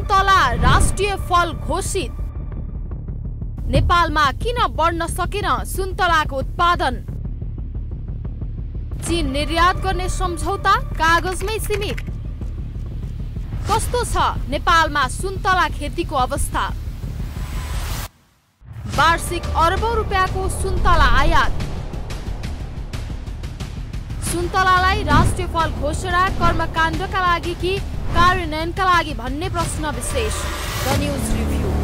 सुन्तला राष्ट्रिय फल घोषित। नेपालमा किन बढ्न सकेन सुन्तलाको उत्पादन? चीन निर्यात गर्ने सम्झौता कागजमै सीमित। कस्तो छ नेपालमा सुन्तला खेतीको अवस्था? वार्षिक अरबौं रुपियाँको सुन्तला आयात। सुन्तलालाई राष्ट्रिय फल घोषणा कर्मकाण्डका लागि कि कार्यान्वयनका लागि भन्ने प्रश्न विशेष। The news review.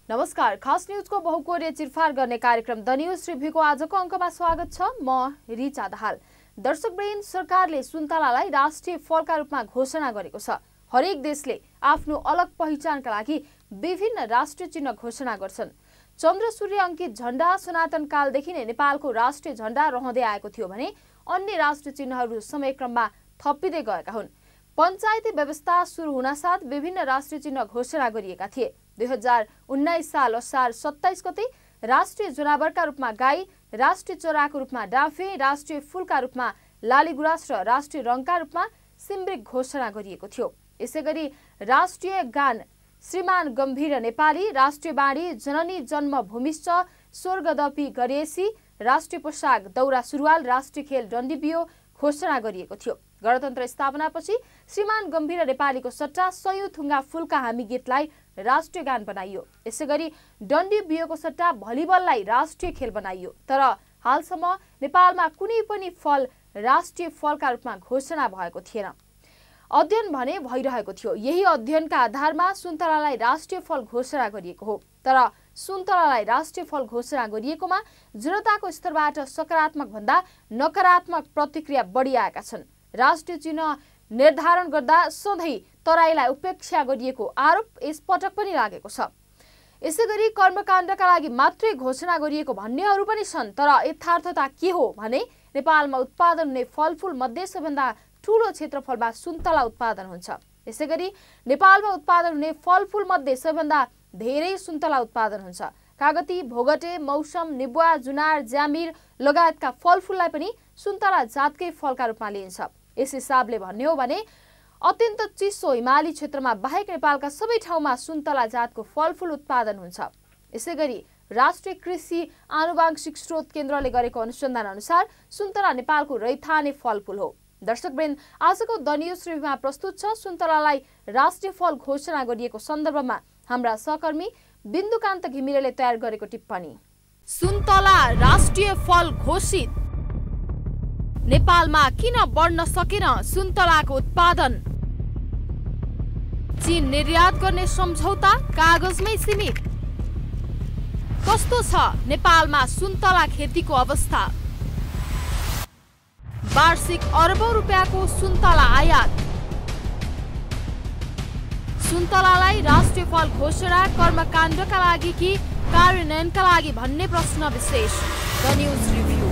नमस्कार, खास न्यूजको बहुकोरीय चिरफार गर्ने कार्यक्रम द न्यूज रिभ्यूको आजको अङ्कमा स्वागत छ। म रिचा दाहाल। दर्शकवृन्द, सरकारले सुन्तलालाई राष्ट्रिय फलका रूपमा घोषणा गरेको छ। हरेक देशले आफ्नो अलग पहिचानका लागि विभिन्न राष्ट्रिय चिन्ह घोषणा गर्छन्। चन्द्र सूर्य अंकित झण्डा सनातन कालदेखि नै नेपालको राष्ट्रिय झण्डा रहँदै आएको थियो भने अन्य राष्ट्रिय चिन्हहरू समयक्रममा थपिँदै गएका हुन्। पञ्चायती व्यवस्था सुरु हुनासाथ विभिन्न राष्ट्रिय चिन्ह घोषणा गरिएका थिए। 2019 साल असार 27 गते राष्ट्रिय जनावरका रूपमा गाई, राष्ट्रिय चराको रूपमा डाँफे, राष्ट्रिय फूलका रूपमा लालीगुराँस र राष्ट्रिय रङका रूपमा सिम्रिक घोषणा गरिएको थियो। यसैगरी राष्ट्रिय गान श्रीमान गम्भीर नेपाली, राष्ट्रिय बाणी जननी जन्मभूमिश्च स्वर्गदपि गरेसी, राष्ट्रिय पोशाक दौरा सुरुवाल, राष्ट्रिय खेल डन्डीबियो घोषणा गरिएको थियो। गणतन्त्र स्थापनापछि श्रीमान गम्भीर नेपालीको सट्टा सयौं थुङ्गा फूलका हामी गीतलाई राष्ट्रिय गान बनाइयो। यसैगरी डन्डी बियोको सट्टा भलिबललाई राष्ट्रिय खेल बनाइयो। तर हालसम्म नेपालमा कुनै पनि फल राष्ट्रिय फलका रूपमा घोषणा भएको थिएन। अध्ययन भने भइरहेको थियो। यही अध्ययनका आधारमा सुन्तलालाई राष्ट्रिय फल घोषणा गरिएको हो। तर सुन्तलालाई राष्ट्रिय फल घोषणा गरिएकोमा जनताको स्तरबाट सकारात्मक भन्दा नकारात्मक प्रतिक्रिया बढी आएका छन्। राष्ट्रिय चिन्ह निर्धारण गर्दा सधैँ तराईलाई उपेक्षा गरिएको आरोप यसपटक पनि लागेको छ। यसैगरी कर्मकाण्डका लागि मात्रै घोषणा गरिएको भन्नेहरू पनि छन्। तर यथार्थता के हो भने नेपालमा उत्पादन हुने फलफूल मध्ये सबैभन्दा ठूलो क्षेत्रफलमा सुन्तला उत्पादन हुन्छ। यसैगरी नेपालमा उत्पादन हुने फलफूल मध्ये सबैभन्दा धेरै सुन्तला उत्पादन हुन्छ। कागती, भोगटे, मौसम, निबुवा, जुनार, ज्यामिर लगायतका फलफूललाई पनि सुन्तला जातकै फलका रूपमा लिइन्छ। यस हिसाबले भन्ने हो भने अत्यन्त चिसो हिमाली क्षेत्रमा बाहेक नेपालका सबै ठाउँमा सुन्तला जातको फलफूल उत्पादन हुन्छ। यसैगरी राष्ट्रिय कृषि आनुवांशिक स्रोत केन्द्रले गरेको अनुसन्धान अनुसार सुन्तला नेपालको रैथाने फलफूल हो। दर्शकवृन्द, आजको द न्यूज रिभ्यूमा प्रस्तुत छ सुन्तलालाई राष्ट्रिय फल घोषणा गरिएको सन्दर्भमा हाम्रा सहकर्मी बिन्दुकान्त घिमिरेले तयार गरेको टिप्पणी। सुन्तला राष्ट्रिय फल घोषित। नेपालमा किन बढ्न सकेन सुन्तलाको उत्पादन? चीन निर्यात गर्ने सम्झौता कागजमै सीमित। कस्तो छ नेपालमा सुन्तला खेतीको अवस्था? वार्षिक अरबौं रुपियाँको सुन्तला आयात। सुन्तलालाई राष्ट्रिय फल घोषणा कर्मकाण्डका लागि कि कार्यान्वयनका लागि भन्ने प्रश्न विशेष। The news review.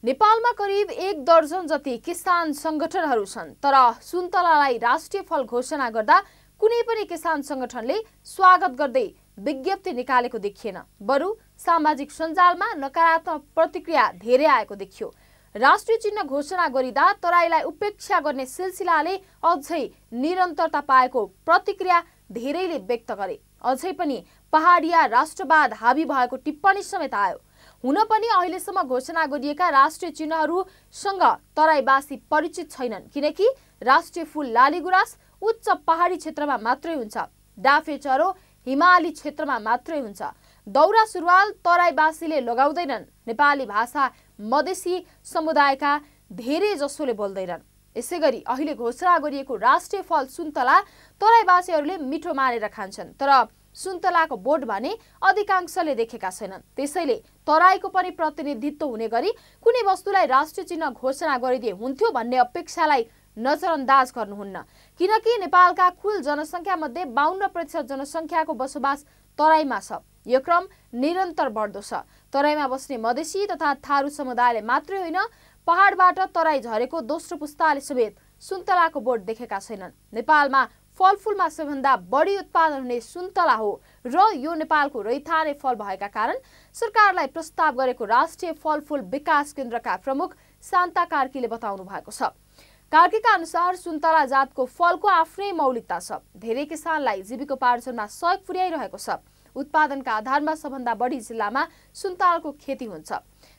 नेपालमा करिब 1 दर्जन जति किसान संगठनहरू छन्। तर सुन्तलालाई राष्ट्रिय फल घोषणा गर्दा कुनै पनि किसान संगठनले स्वागत गर्दै विज्ञप्ति निकालेको देखिएन। बरु सामाजिक सञ्जालमा नकारात्मक प्रतिक्रिया धेरै आएको देखियो। राष्ट्रिय चिन्ह घोषणा गरिँदा तराईलाई उपेक्षा गर्ने सिलसिलाले अझै निरन्तरता पाएको प्रतिक्रिया धेरैले व्यक्त गरे। अझै पनि पहाडिया राष्ट्रवाद हावी भएको टिप्पणी समेत आयो। हुन पनि अहिलेसम्म घोषणा गरिएका राष्ट्रिय चिन्हहरूसँग तराईवासी परिचित छैनन्, किनकि राष्ट्रिय फूल लालीगुराँस उच्च पहाडी क्षेत्रमा मात्रै हुन्छ। डाँफे चरो हिमाली क्षेत्रमा मात्रै हुन्छ। दौरा सुरुवाल तराईवासीले लगाउँदैनन्। नेपाली भाषा मधेसी समुदायका धेरै जसोले बोल्दैनन्। यसैगरी अहिले घोषणा गरिएको राष्ट्रिय फल सुन्तला तराईवासीहरूले मिठो मानेर खान्छन्। तर सुन्तलाको बोट भने अधिकांशले देखेका छैनन्। त्यसैले तराईको पनि प्रतिनिधित्व हुने गरी कुनै वस्तुलाई राष्ट्रिय चिन्ह घोषणा गरिदिए हुन्थ्यो भन्ने अपेक्षालाई नजरअन्दाज गर्नुहुन्न, किनकि नेपालका कुल जनसङ्ख्या मध्ये 52% जनसङ्ख्याको बसोबास तराईमा छ। यो क्रम निरन्तर बढ्दो छ। तराईमा बस्ने मधेसी तथा थारू समुदायले मात्रै होइन, पहाडबाट तराई झरेको दोस्रो पुस्ताले समेत सुन्तलाको बोट देखेका छैनन्। नेपालमा फलफुलमा सबैभन्दा बढी उत्पादन हुने सुन्तला हो र यो नेपालको रैथाने फल भएका कारण सरकारलाई प्रस्ताव गरेको राष्ट्रिय फलफुल विकास केन्द्रका प्रमुख शान्ता कार्कीले बताउनु भएको छ। कार्कीका अनुसार सुन्तला जातको फलको आफ्नै मौलिकता छ। धेरै किसानलाई जीविकोपार्जनमा सहयोग पुर्याइरहेको छ। उत्पादनका आधारमा सबभन्दा बढी जिल्लामा सुन्तलाको खेती हुन्छ।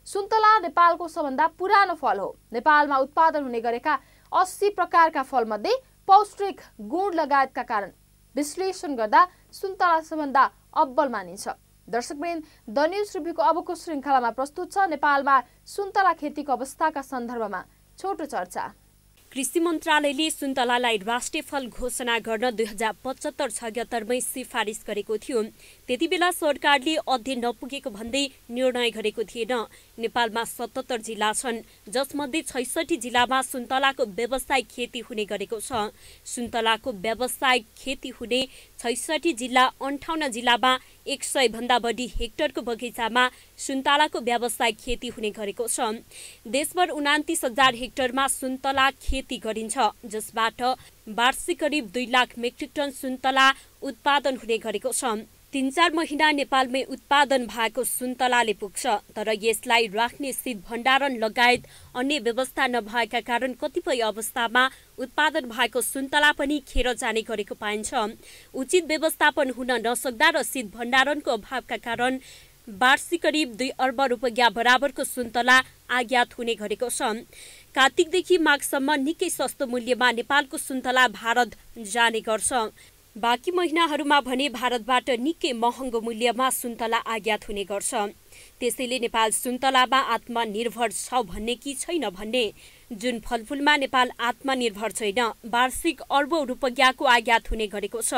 सुन्तला नेपालको सबभन्दा पुरानो फल हो। नेपालमा उत्पादन हुने गरेका 80 प्रकारका फलमध्ये पौष्टिक गुण लगायतका कारण विश्लेषण गर्दा सुन्तला सबभन्दा अब्बल मानिन्छ। दर्शकवृन्द, द न्यूज रिभ्यूको अबको श्रृङ्खलामा प्रस्तुत छ नेपालमा सुन्तला खेतीको अवस्थाका सन्दर्भमा छोटो चर्चा। कृषि मन्त्रालयले सुन्तलालाई राष्ट्रिय फल घोषणा गर्न 2075-76मै सिफारिस गरेको थियो। त्यतिबेला सरकारले अध्ययन नपुगेको भन्दै निर्णय गरेको थिएन। नेपालमा 77 जिल्ला छन्, जसमध्ये 66 जिल्लामा सुन्तलाको व्यावसायिक खेती हुने गरेको छ। सुन्तलाको व्यावसायिक खेती हुने 66 जिल्ला 58 जिल्लामा 100 भन्दा बढी हेक्टरको बगैँचामा सुन्तलाको व्यावसायिक खेती हुने गरेको छ। देशभर 29,000 हेक्टरमा सुन्तला खेती गरिन्छ, जसबाट वार्षिक करिब 2 लाख मेट्रिक टन सुन्तला उत्पादन हुने गरेको छ। 3-4 महिना नेपालमै उत्पादन भएको सुन्तलाले पुग्छ, तर यसलाई राख्ने शीत भण्डारण लगायत अन्य व्यवस्था नभएका कारण कतिपय अवस्थामा उत्पादन भएको सुन्तला पनि खेर जाने गरेको पाइन्छ। उचित व्यवस्थापन हुन नसक्दा र शीत भण्डारणको अभावका कारण वार्षिक करिब 2 अर्ब रुपैयाँ बराबरको सुन्तला आयात हुने गरेको छ। कार्तिकदेखि माघसम्म निकै सस्तो मूल्यमा नेपालको सुन्तला भारत जाने गर्छ। बाँकी महिनाहरूमा भने भारतबाट निकै महँगो मूल्यमा सुन्तला आयात हुने गर्छ। त्यसैले नेपाल सुन्तलामा आत्मनिर्भर छ भन्ने कि छैन भन्ने, जुन फलफुलमा नेपाल आत्मनिर्भर छैन, वार्षिक अर्बौं रुपैयाँको आयात हुने गरेको छ,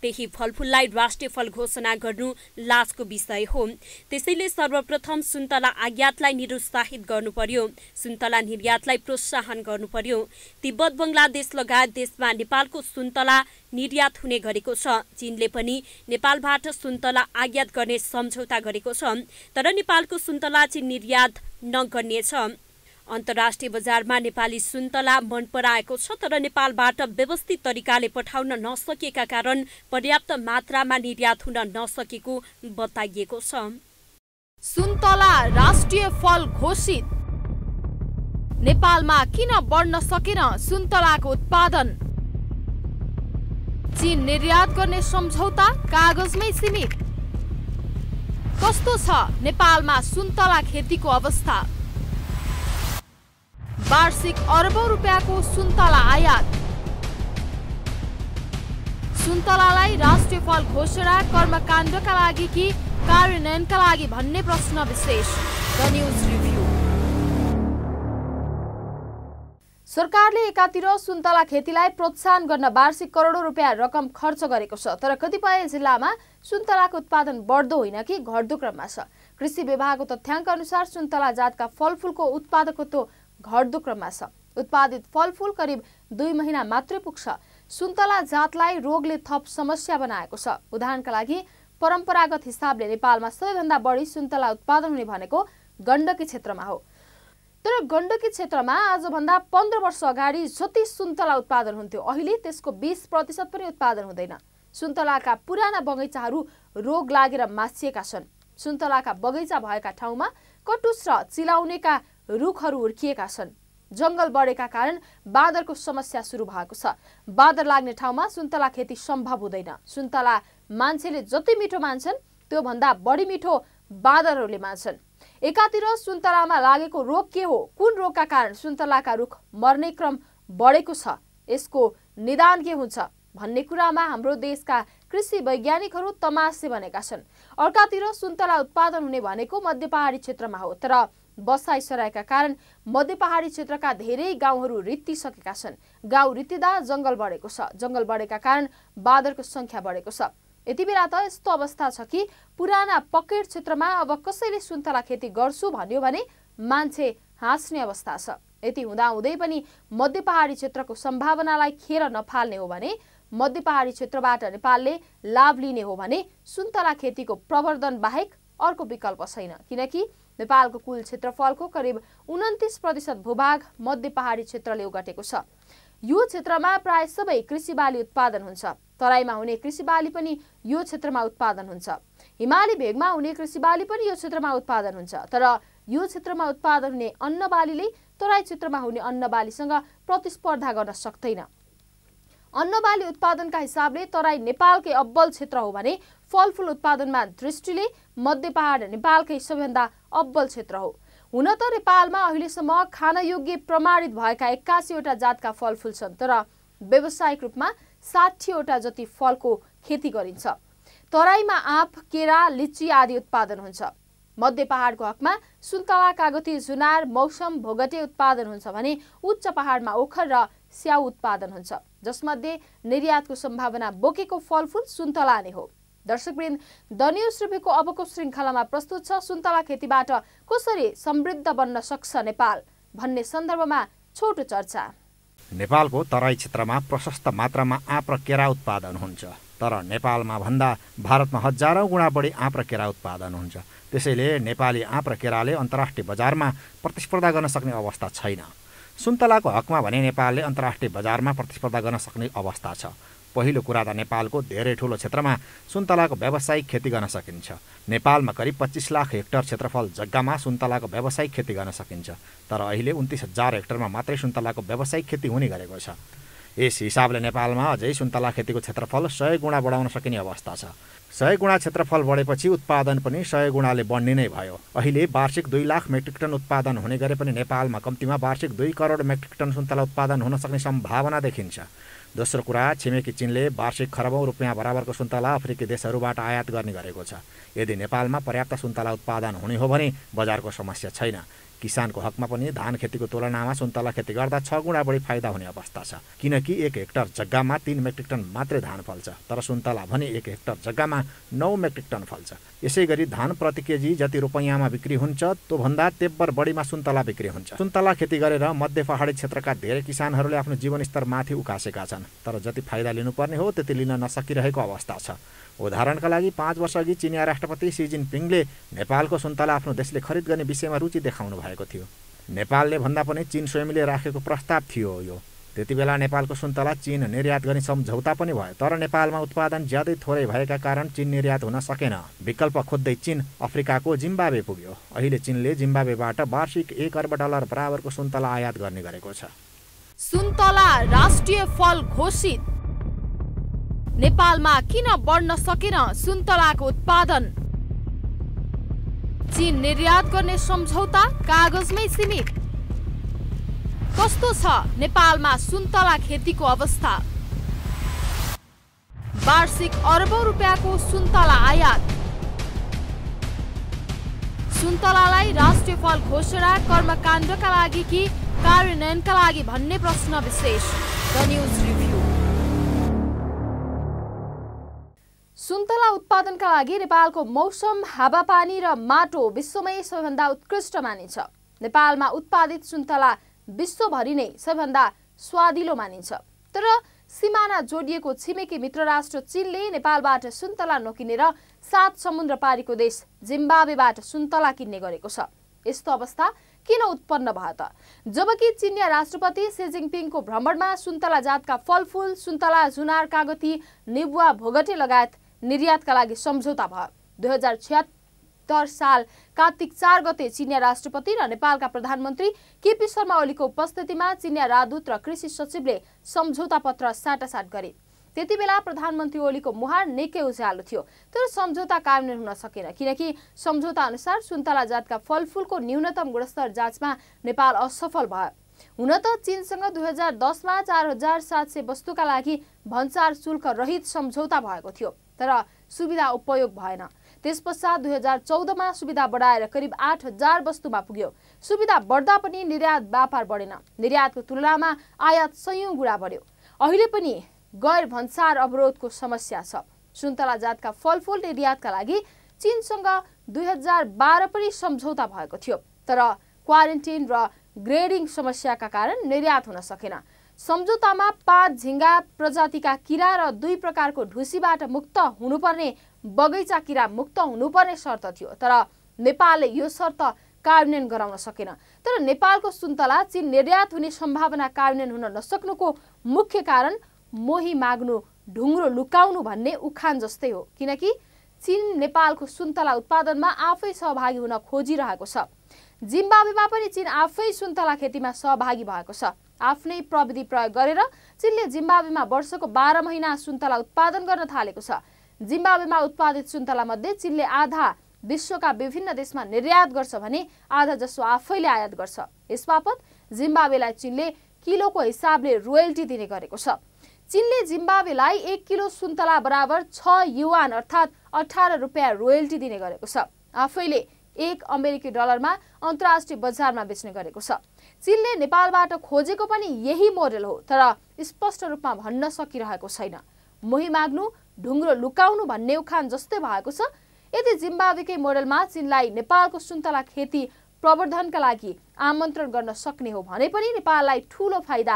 त्यही फलफुललाई राष्ट्रिय फल घोषणा गर्नु लाजको विषय हो। त्यसैले सर्वप्रथम सुन्तला आयातलाई निरुत्साहित गर्नु पर्यो, सुन्तला निर्यातलाई प्रोत्साहन गर्नु पर्यो। तिब्बत, बङ्गलादेश लगायत देशमा नेपालको सुन्तला निर्यात हुने गरेको छ। चीनले पनि नेपालबाट सुन्तला आयात गर्ने सम्झौता गरेको छ, तर नेपालको सुन्तला चीन निर्यात नगर्नेछ। अन्तर्राष्ट्रिय बजारमा नेपाली सुन्तला मन पराएको छ, तर नेपालबाट व्यवस्थित तरिकाले पठाउन नसकेका कारण पर्याप्त मात्रामा निर्यात हुन नसकेको बताइएको छ। सुन्तला राष्ट्रिय फल घोषित, नेपालमा किन बढ्न सकेन सुन्तलाको उत्पादन? चीन निर्यात गर्ने सम्झौता कागजमै सीमित। कस्तो छ नेपालमा सुन्तला खेतीको अवस्था? वार्षिक अर्बौं रुपियाँको सुन्तला आयात। सुन्तलालाई राष्ट्रिय फल घोषणा कर्मकाण्डका लागि कि कार्यान्वयनका लागि भन्ने प्रश्न विशेष। The news review. सरकारले एकातिर सुन्तला खेतीलाई प्रोत्साहन गर्न वार्षिक करोडौं रुपियाँ रकम खर्च गरेको छ, तर कतिपय जिल्लामा सुन्तलाको उत्पादन बढ्दो होइन कि घट्दो क्रममा छ। कृषि विभागको तथ्याङ्क अनुसार सुन्तला जातका फलफुलको उत्पादकत्व घट्दो क्रममा छ। उत्पादित फलफुल करिब 2 महिना मात्रै पुग्छ। सुन्तला जातलाई रोगले थप समस्या बनाएको छ। उदाहरणका लागि परम्परागत हिसाबले नेपालमा सबैभन्दा बढी सुन्तला उत्पादन हुने भनेको गण्डकी क्षेत्रमा हो, तर गण्डकी क्षेत्रमा आजभन्दा 15 वर्ष अगाडि जति सुन्तला उत्पादन हुन्थ्यो, अहिले त्यसको 20% पनि उत्पादन हुँदैन। सुन्तलाका पुराना बगैँचाहरू रोग लागेर मासिएका छन्। सुन्तलाका बगैँचा भएका ठाउँमा कटुस र चिलाउनेका रुखहरू हुर्किएका छन्। जंगल बढेका कारण बाँदरको समस्या सुरु भएको छ। बाँदर लाग्ने ठाउँमा सुन्तला खेती सम्भव हुँदैन। सुन्तला मान्छेले जति मिठो मान्छन् त्यो भन्दा बढी मिठो बाँदरहरूले मान्छन्। एकातिर सुन्तलामा लागेको रोग के हो, कुन रोगका कारण सुन्तलाका रुख मर्ने क्रम बढेको छ, यसको निदान के हुन्छ भन्ने कुरामा हाम्रो देशका कृषि वैज्ञानिकहरू तमासे बनेका छन्। अर्कातिर सुन्तला उत्पादन हुने भनेको मध्य पहाडी क्षेत्रमा हो, तर बसाई सरायका कारण मध्य पहाडी क्षेत्रका धेरै गाउँहरू रित्तिसकेका छन्। गाउँ रित्तिदा जंगल बढेको छ। जंगल बढेका कारण बाँदरको संख्या बढेको छ। यति बेला त यस्तो अवस्था छ कि पुराना पकेट क्षेत्रमा अब कसैले सुन्तला खेती गर्छु भन्यो भने मान्छे हाँस्ने अवस्था छ। यति हुँदाहुँदै पनि मध्य पहाडी क्षेत्रको सम्भावनालाई खेर नफाल्ने हो भने, मध्य पहाडी क्षेत्रबाट नेपालले लाभ लिने हो भने सुन्तला खेतीको प्रवर्धन बाहेक अर्को विकल्प छैन। किनकि नेपालको कुल क्षेत्रफलको करिब 29% भूभाग मध्य पहाडी क्षेत्रले ओगटेको छ। यो क्षेत्रमा प्राय सबै कृषि बाली उत्पादन हुन्छ। तराईमा हुने कृषि बाली पनि यो क्षेत्रमा उत्पादन हुन्छ। हिमाली भेगमा हुने कृषि बाली पनि यो क्षेत्रमा उत्पादन हुन्छ। तर यो क्षेत्रमा उत्पादन हुने अन्न बालीले तराई क्षेत्रमा हुने अन्न बालीसँग प्रतिस्पर्धा गर्न सक्दैन। अन्न बाली उत्पादनका हिसाबले तराई नेपालकै अब्बल क्षेत्र हो भने फलफुल उत्पादनमा दृष्टिले मध्य पहाड नेपालकै सबैभन्दा अब्बल क्षेत्र हो। हुन त नेपालमा अहिलेसम्म खान योग्य प्रमाणित भएका 81वटा जातका फलफुल छन्, तर व्यावसायिक रूपमा 60वटा जति फलको खेती गरिन्छ। तराईमा आँप, केरा, लिची आदि उत्पादन हुन्छ। मध्य पहाडको हकमा सुन्तला, कागती, जुनार, मौसम, भोगटे उत्पादन हुन्छ भने उच्च पहाडमा ओखर र स्याउ उत्पादन हुन्छ, जसमध्ये निर्यातको सम्भावना बोकेको फलफुल सुन्तला नै हो। दर्शकवृन्द, द न्यूज रिभ्यूको अबको श्रृङ्खलामा प्रस्तुत छ सुन्तला खेतीबाट कसरी समृद्ध बन्न सक्छ नेपाल भन्ने सन्दर्भमा छोटो चर्चा। नेपालको तराई क्षेत्रमा प्रशस्त मात्रामा आँप र केरा उत्पादन हुन्छ, तर नेपालमा भन्दा भारतमा हजारौँ गुणा बढी आँप र केरा उत्पादन हुन्छ। त्यसैले नेपाली आँप र केराले अन्तर्राष्ट्रिय बजारमा प्रतिस्पर्धा गर्न सक्ने अवस्था छैन। सुन्तलाको हकमा भने नेपालले अन्तर्राष्ट्रिय बजारमा प्रतिस्पर्धा गर्न सक्ने अवस्था छ। पहिलो कुरा त नेपालको धेरै ठूलो क्षेत्रमा सुन्तलाको व्यावसायिक खेती गर्न सकिन्छ। नेपालमा करिब 25 लाख हेक्टर क्षेत्रफल जग्गामा सुन्तलाको व्यावसायिक खेती गर्न सकिन्छ, तर अहिले 29,000 हेक्टरमा मात्रै सुन्तलाको व्यावसायिक खेती हुने गरेको छ। यस हिसाबले नेपालमा अझै सुन्तला खेतीको क्षेत्रफल 100 गुणा बढाउन सकिने अवस्था छ। 100 गुणा क्षेत्रफल बढेपछि उत्पादन पनि 100 गुणाले बढ्ने नै भयो। अहिले वार्षिक 2 लाख मेट्रिक टन उत्पादन हुने गरे पनि नेपालमा कम्तीमा वार्षिक 2 करोड मेट्रिक टन सुन्तला उत्पादन हुन सक्ने सम्भावना देखिन्छ। दोस्रो कुरा, छिमेकी चीनले वार्षिक खरबौँ रुपियाँ बराबरको सुन्तला अफ्रिकी देशहरूबाट आयात गर्ने गरेको छ। यदि नेपालमा पर्याप्त सुन्तला उत्पादन हुने हो भने बजारको समस्या छैन। किसानको हकमा पनि धान खेतीको तुलनामा सुन्तला खेती गर्दा 6 गुणा बढी फाइदा हुने अवस्था छ। किनकि 1 हेक्टर जग्गामा 3 मेट्रिक टन मात्रै धान फल्छ, तर सुन्तला भने 1 हेक्टर जग्गामा 9 मेट्रिक टन फल्छ। यसै गरी धान प्रति केजी जति रुपैयाँमा बिक्री हुन्छ त्योभन्दा तेब्बर बढीमा सुन्तला बिक्री हुन्छ। सुन्तला खेती गरेर मध्य पहाडी क्षेत्रका धेरै किसानहरूले आफ्नो जीवनस्तर माथि उकासेका छन्, तर जति फाइदा लिनुपर्ने हो त्यति लिन नसकिरहेको अवस्था छ। उदाहरणका लागि 5 वर्ष अघि चिनिया राष्ट्रपति सी जिनपिङले नेपालको सुन्तला आफ्नो देशले खरिद गर्ने विषयमा रुचि देखाउनु भएको थियो। नेपालले भन्दा पनि चीन स्वयंले राखेको प्रस्ताव थियो यो। त्यति बेला नेपालको सुन्तला चीन निर्यात गर्ने सम्झौता पनि भयो, तर नेपालमा उत्पादन ज्यादै थोरै भएका कारण चीन निर्यात हुन सकेन। विकल्प खोज्दै चीन अफ्रिकाको जिम्बाब्वे पुग्यो। अहिले चीनले जिम्बाब्वेबाट वार्षिक $1 अर्ब बराबरको सुन्तला आयात गर्ने गरेको छ। सुन्तला राष्ट्रिय फल घोषित, नेपालमा किन बढ्न सकेन सुन्तलाको उत्पादन? चीन निर्यात गर्ने सम्झौता कागजमै सीमित। कस्तो छ नेपालमा सुन्तला खेतीको अवस्था? वार्षिक अरबौं रुपियाँको सुन्तला आयात। सुन्तलालाई राष्ट्रिय फल घोषणा कर्मकाण्डका लागि कि कार्यान्वयनका लागि भन्ने प्रश्न विशेष। The news review. सुन्तला उत्पादनका लागि नेपालको मौसम, हावापानी र माटो विश्वमै सबैभन्दा उत्कृष्ट मानिन्छ। नेपालमा उत्पादित सुन्तला विश्वभरि नै सबैभन्दा स्वादिलो मानिन्छ। तर सीमाना जोडिएको छिमेकी मित्र राष्ट्र चीनले नेपालबाट सुन्तला नकिनेर 7 समुद्र पारीको देश जिम्बाब्वेबाट सुन्तला किन्ने गरेको छ। यस्तो अवस्था किन उत्पन्न भयो त? जबकि चीनिया राष्ट्रपति सी जिनपिङको भ्रमणमा सुन्तला जातका फलफुल, सुन्तला, जुनार, कागती, निबुवा, भोगटे लगायत निर्यातका लागि सम्झौता भयो। 2076 साल कार्तिक 4 गते चीनिया राष्ट्रपति र नेपालका प्रधानमन्त्री केपी शर्मा ओलीको उपस्थितिमा चीनिया राजदूत र कृषि सचिवले सम्झौता पत्र साटासाट गरे। त्यति बेला प्रधानमन्त्री ओलीको मुहार निकै उज्यालो थियो, तर सम्झौता कार्यान्वयन हुन सकेन। किनकि सम्झौता अनुसार सुन्तला जातका फलफुलको न्यूनतम गुणस्तर जाँचमा नेपाल असफल भयो। हुन त चीनसँग 2010 मा 4700 वस्तुका लागि भन्सार शुल्क रहित सम्झौता भएको थियो, तर सुविधा उपयोग भएन। त्यसपश्चात 2014 मा सुविधा बढाएर करिब 8000 वस्तुमा पुग्यो। सुविधा बढ्दा पनि निर्यात व्यापार बढेन। निर्यातको तुलनामा आयात 100 गुणा बढ्यो। अहिले पनि गैर भन्सार अवरोधको समस्या छ। सुन्तला जातका फलफुल निर्यातका लागि चीनसँग 2012 पनि सम्झौता भएको थियो, तर क्वारेन्टिन र ग्रेडिङ समस्याका कारण निर्यात हुन सकेन। सम्झौतामा 5 झिङ्गा प्रजातिका किरा र 2 प्रकारको ढुसीबाट मुक्त हुनुपर्ने बगैँचा किरा मुक्त हुनुपर्ने शर्त थियो, तर नेपालले यो शर्त कार्यान्वयन गराउन सकेन। तर नेपालको सुन्तला चीन निर्यात हुने सम्भावना कार्यान्वयन हुन नसक्नुको मुख्य कारण मोही माग्नु ढुङ्ग्रो लुकाउनु भन्ने उखान जस्तै हो, किनकि चीन नेपालको सुन्तला उत्पादनमा आफै सहभागी हुन खोजिरहेको छ। जिम्बाब्वेमा पनि चीन आफै सुन्तला खेतीमा सहभागी भएको छ। आफ्नै प्रविधि प्रयोग गरेर चीनले जिम्बाब्वेमा वर्षको 12 महिना सुन्तला उत्पादन गर्न थालेको छ। जिम्बाब्वेमा उत्पादित सुन्तला मध्ये चीनले आधा विश्वका विभिन्न देशमा निर्यात गर्छ भने आधा जसो आफैले आयात गर्छ। यसबापत जिम्बाब्वेलाई चीनले किलोको हिसाबले रोयल्टी दिने गरेको छ। चीनले जिम्बाब्वेलाई 1 किलो सुन्तला बराबर 6 युआन अर्थात् 18 रुपियाँ रोयल्टी दिने गरेको छ। आफैले 1 अमेरिकी डलरमा अन्तर्राष्ट्रिय बजारमा बेच्ने गरेको छ। चीनले नेपालबाट खोजेको पनि यही मोडेल हो, तर स्पष्ट रूपमा भन्न सकिरहेको छैन। मोही माग्नु ढुङ्ग्रो लुकाउनु भन्ने उखान जस्तै भएको छ। यदि जिम्बाब्वेकै मोडेलमा चीनलाई नेपालको सुन्तला खेती प्रवर्धनका लागि आमन्त्रण गर्न सक्ने हो भने पनि नेपाललाई ठूलो फाइदा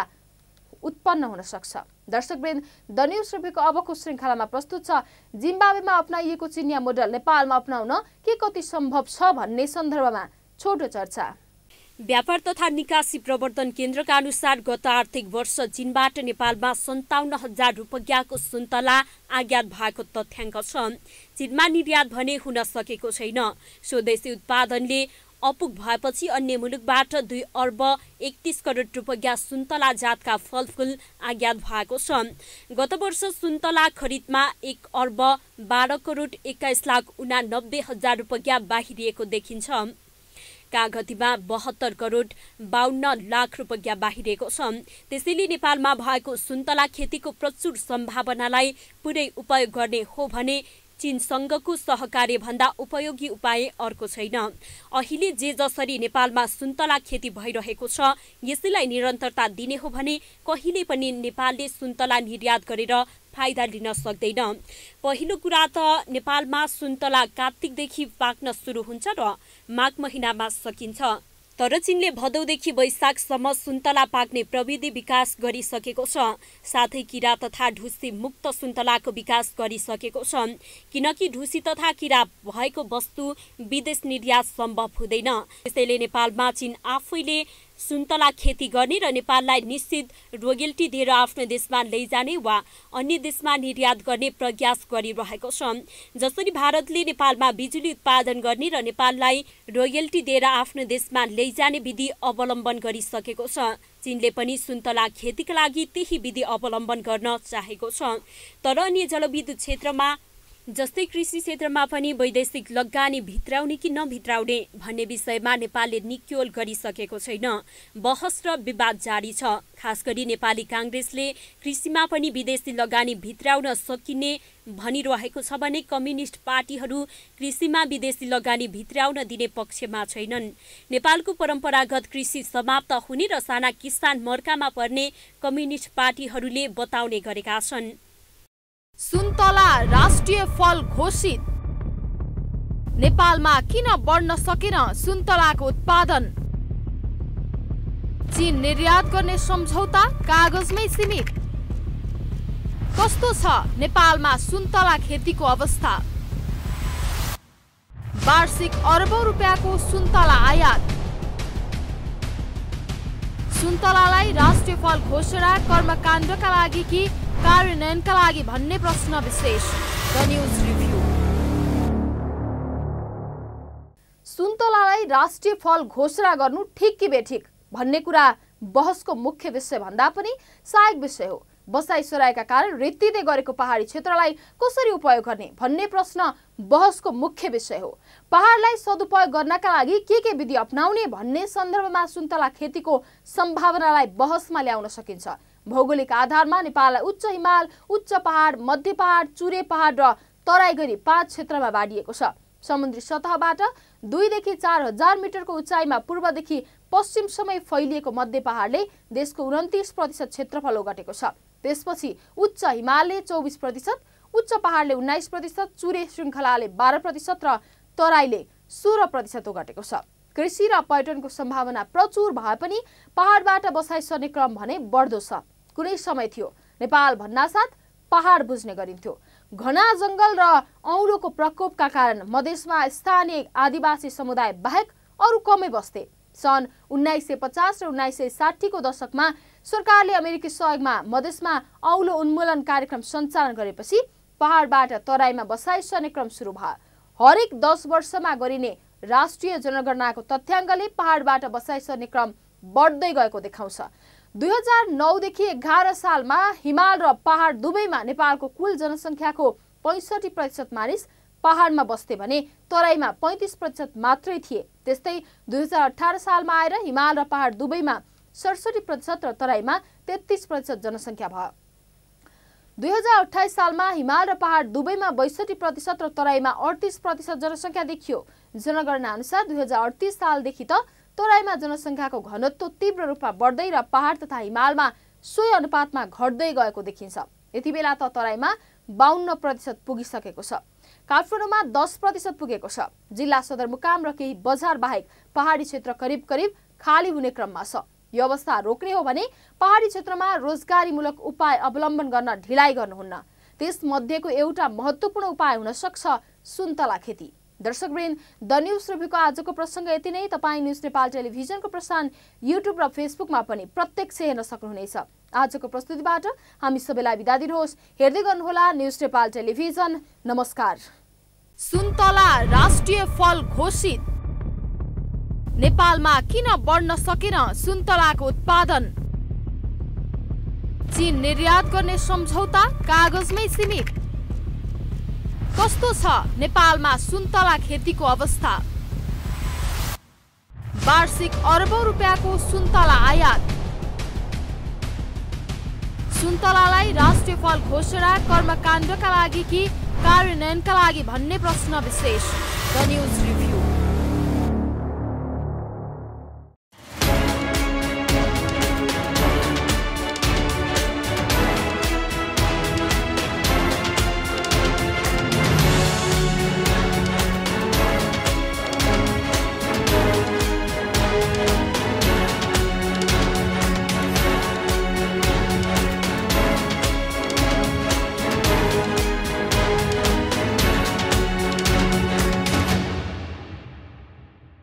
उत्पन्न हुन सक्छ। दर्शकवृन्द, द न्यूज रिभ्यूको अबको श्रृङ्खलामा प्रस्तुत छ जिम्बाब्वेमा अपनाइएको चिनिया मोडल नेपालमा अपनाउन के कति सम्भव छ भन्ने सन्दर्भमा छोटो चर्चा। व्यापार तथा निकासी प्रवर्धन केन्द्रका अनुसार गत आर्थिक वर्ष चीनबाट नेपालमा 57,000 रुपैयाँको सुन्तला आयात भएको तथ्याङ्क छ। चीनमा निर्यात भने हुन सकेको छैन। स्वदेशी उत्पादनले अपुग भएपछि अन्य मुलुकबाट 2 अर्ब 31 करोड रुपैयाँ सुन्तला जातका फलफुल आयात भएको छ। गत वर्ष सुन्तला खरिदमा 1 अर्ब 12 करोड 21 लाख 89 हजार रुपैयाँ बाहिरिएको देखिन्छ। कागतीमा 72 करोड 52 लाख रुपैयाँ बाहिरिएको छ। त्यसैले नेपालमा भएको सुन्तला खेतीको प्रचुर सम्भावनालाई पुरै उपयोग गर्ने हो भने चीनसँगको सहकार्य भन्दा उपयोगी उपाय अर्को छैन। अहिले जे जसरी नेपालमा सुन्तला खेती भइरहेको छ यसैलाई निरन्तरता दिने हो भने कहिले पनि नेपालले सुन्तला निर्यात गरेर फाइदा लिन सक्दैन। पहिलो कुरा त नेपालमा सुन्तला कार्तिकदेखि पाक्न सुरु हुन्छ र माघ महिनामा सकिन्छ। तर चीनले भदौदेखि वैशाखसम्म सुन्तला पाक्ने प्रविधि विकास गरिसकेको छ। साथै किरा तथा ढुसी मुक्त सुन्तलाको विकास गरिसकेको छ, किनकि ढुसी तथा किरा भएको वस्तु विदेश निर्यात सम्भव हुँदैन। त्यसैले नेपालमा चीन आफैले सुन्तला खेती गर्ने र नेपाललाई निश्चित रोयल्टी दिएर आफ्नो देशमा लैजाने वा अन्य देशमा निर्यात गर्ने प्रयास गरिरहेको छ। जसरी भारतले नेपालमा बिजुली उत्पादन गर्ने र नेपाललाई रोयल्टी दिएर आफ्नो देशमा लैजाने विधि अवलम्बन गरिसकेको छ, चीनले पनि सुन्तला खेतीका लागि त्यही विधि अवलम्बन गर्न चाहेको छ। तर अन्य जलविद्युत क्षेत्रमा जस्तै कृषि क्षेत्रमा पनि वैदेशिक लगानी भित्राउने कि नभित्राउने भन्ने विषयमा नेपालले निक्योल गरिसकेको छैन। बहस र विवाद जारी छ। खास गरी नेपाली काङ्ग्रेसले कृषिमा पनि विदेशी लगानी भित्राउन सकिने भनिरहेको छ भने कम्युनिस्ट पार्टीहरू कृषिमा विदेशी लगानी भित्राउन दिने पक्षमा छैनन्। नेपालको परम्परागत कृषि समाप्त हुने र साना किसान मर्कामा पर्ने कम्युनिस्ट पार्टीहरूले बताउने गरेका छन्। सुन्तला राष्ट्रिय फल घोषित। नेपालमा किन बढ्न सकेन सुन्तलाको उत्पादन? चीन निर्यात गर्ने सम्झौता कागजमै सीमित। कस्तो छ नेपालमा सुन्तला खेतीको अवस्था? वार्षिक अरबौं रुपियाँको सुन्तला आयात। सुन्तलालाई राष्ट्रिय फल घोषणा कर्मकाण्डका लागि कि कार्यान्वयनका लागि भन्ने प्रश्न विशेष। The news review. सुन्तलालाई राष्ट्रिय फल घोषणा गर्नु ठिक कि बेठिक भन्ने कुरा बहसको मुख्य विषय भन्दा पनि सहायक विषय हो। बसाइसराईका कारण रित्तिँदै गरेको पहाडी क्षेत्रलाई कसरी उपयोग गर्ने भन्ने प्रश्न बहसको मुख्य विषय हो। पहाडलाई सदुपयोग गर्नका लागि के विधि अपनाउने भन्ने सन्दर्भमा सुन्तला खेतीको सम्भावनालाई बहसमा ल्याउन सकिन्छ। भौगोलिक आधारमा नेपाललाई उच्च हिमाल, उच्च पहाड, मध्य पहाड, चुरे पहाड र तराई गरी 5 क्षेत्रमा बाँडिएको छ। समुद्री सतहबाट 2 देखि 4,000 मिटरको उचाइमा पूर्वदेखि पश्चिमसम्म फैलिएको मध्य पहाडले देशको 29% क्षेत्रफल ओगटेको छ। त्यसपछि उच्च हिमालले 24%, उच्च पहाडले 19%, चुरे श्रृङ्खलाले 12% र तराईले 16% ओगटेको छ। कृषि र पर्यटनको सम्भावना प्रचुर भए पनि पहाडबाट बसाइ सर्ने क्रम भने बढ्दो छ। कुनै समय थियो नेपाल भन्नासाथ पहाड बुझ्ने गरिन्थ्यो। घना जंगल र औँलोको प्रकोपका कारण मधेसमा स्थानीय आदिवासी समुदाय बाहेक अरू कमै बस्थे। सन् 1950 र 1960 को दशकमा सरकारले अमेरिकी सहयोगमा मधेसमा औँलो उन्मूलन कार्यक्रम सञ्चालन गरेपछि पहाडबाट तराईमा बसाइ सर्ने क्रम सुरु भयो। हरेक 10 वर्षमा गरिने राष्ट्रिय जनगणनाको तथ्याङ्कले पहाडबाट बसाइ सर्ने क्रम बढ्दै गएको देखाउँछ। 2009 देखि 11 सालमा हिमाल र पहाड दुवैमा नेपालको कुल जनसङ्ख्याको 65% मानिस पहाडमा बस्थे भने तराईमा 35% मात्रै थिए। त्यस्तै 2018 सालमा आएर हिमाल र पहाड दुवैमा 67% र तराईमा 33% जनसङ्ख्या भयो। 2028 सालमा हिमाल र पहाड दुवैमा 62% र तराईमा 38% जनसङ्ख्या देखियो। जनगणना अनुसार 2038 सालदेखि त तराईमा जनसङ्ख्याको घनत्व तीव्र रूपमा बढ्दै र पहाड तथा हिमालमा सोही अनुपातमा घट्दै गएको देखिन्छ। यति बेला त तराईमा 52% पुगिसकेको छ। काठमाडौँमा 10% पुगेको छ। जिल्ला सदरमुकाम र केही बजार बाहेक पहाडी क्षेत्र करिब करिब खाली हुने क्रममा छ। यो अवस्था रोक्ने हो भने पहाडी क्षेत्रमा रोजगारीमूलक उपाय अवलम्बन गर्न ढिलाइ गर्नुहुन्न। त्यसमध्येको एउटा महत्त्वपूर्ण उपाय हुन सक्छ सुन्तला खेती। दर्शकवृन्द, द न्यूज रिभ्यूको आजको प्रसङ्ग यति नै। तपाईँ न्यूज नेपाल टेलिभिजनको प्रसारण युट्युब र फेसबुकमा पनि प्रत्यक्ष हेर्न सक्नुहुनेछ। आजको प्रस्तुतिबाट हामी सबैलाई बिदा दिनुहोस्। हेर्दै गर्नुहोला न्यूज नेपाल टेलिभिजन। नमस्कार। सुन्तला राष्ट्रिय फल घोषित। नेपालमा किन बढ्न सकेन सुन्तलाको उत्पादन? चीन निर्यात गर्ने सम्झौता कागजमै सीमित। कस्तो छ नेपालमा सुन्तला खेतीको अवस्था? वार्षिक अरबौं रुपियाँको सुन्तला आयात। सुन्तलालाई राष्ट्रिय फल घोषणा कर्मकाण्डका लागि कि कार्यान्वयनका लागि भन्ने प्रश्न विशेष। The news review.